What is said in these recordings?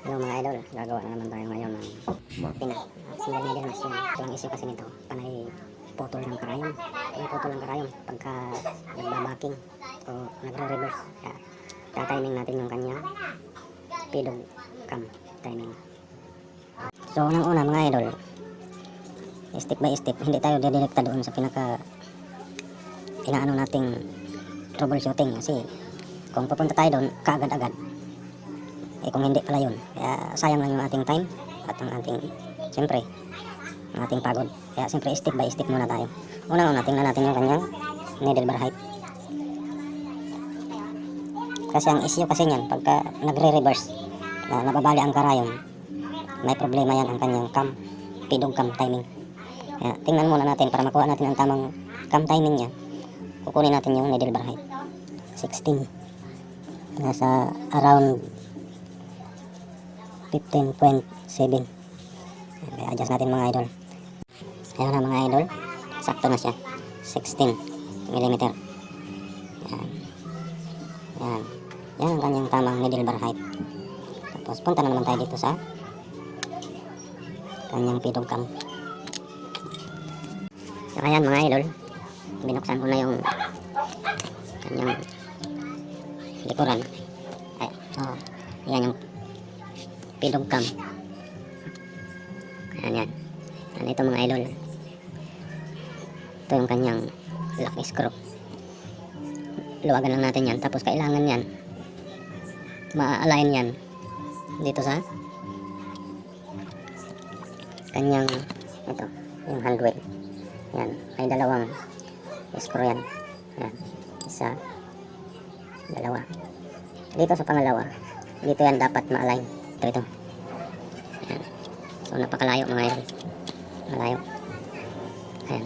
Hello mga idol, gagawa na naman tayo ngayon ng single needle machine. Ito ang issue kasi nito, panay putol ng karayom. Panay putol ng karayom pagka nagbabacking o nagre-reverse. Kaya tatiming natin yung kanyang pedal cam timing. So unang-una mga idol, step by step, hindi tayo dedirekta doon sa pinaka inaano nating troubleshooting kasi kung pupunta tayo doon kaagad-agad, kung hindi pala yun, kaya sayang lang yung ating time at ang ating, siyempre, ang ating pagod. Kaya siyempre step by step muna tayo. Una-una, tingnan natin yung kanyang needle bar height. Kasi ang issue kasi niyan, pagka nagre-reverse, na nababali ang karayom, may problema yan ang kanyang cam, pedal cam timing. Kaya tingnan muna natin para makuha natin ang tamang cam timing niya. Kukunin natin yung needle bar height. 16. Nasa around 15.7. Kaya adjust natin mga idol. Ayun na mga idol. Sakto na siya. 16 mm. Yan. Yan. Yan ang kanyang tamang needle bar height. Tapos punta na naman tayo dito sa kanyang pedal cam. Saka yan mga idol. Binuksan ko na yung kanyang likuran. Ay, yan yung pedal cam. Yan. Ano ito mga idol? Ito yung kanyang lock screw. Luwagan lang natin yan. Tapos kailangan yan ma-align yan dito sa kanyang ito, yung hand wheel. Yan, may dalawang screw yan. Yan, isa, dalawa. Dito sa pangalawa, dito yan dapat ma-align. Ito. Yan. So napakalayo mga idol. Malayo. Ayan.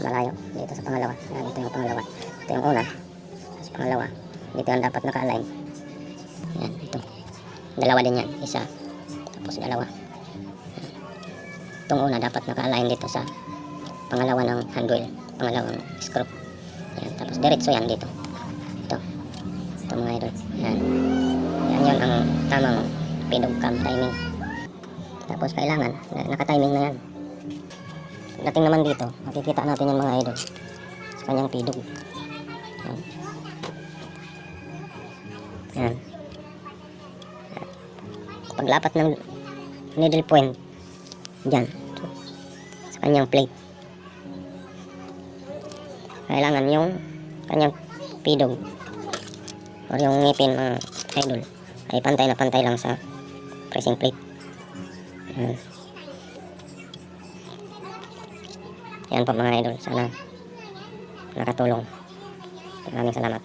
Malayo. Dito sa pangalawa. Ayan, ito yung pangalawa. Ito yung una. Sa pangalawa. Dito yan dapat naka-align. Ayan, ito. Dalawa din yan. Isa. Tapos dalawa. Itong una dapat naka-align dito sa pangalawa ng handwheel. Pangalawang screw. Ayan. Tapos diretso yan dito. Ito mga idol. Yan. Yan yun ang tamang pedal cam timing. Tapos kailangan naka-timing na yan. Dating naman dito, makikita natin yung mga idol sa kanyang pedal. Yan. Yan. Paglapat ng needle point dyan sa kanyang plate, kailangan yung kanyang pedal or yung ngipin ng idol ay pantay na pantay lang sa pressing plate. Yan. Yan po mga idol, sana nakatulong. Maraming salamat.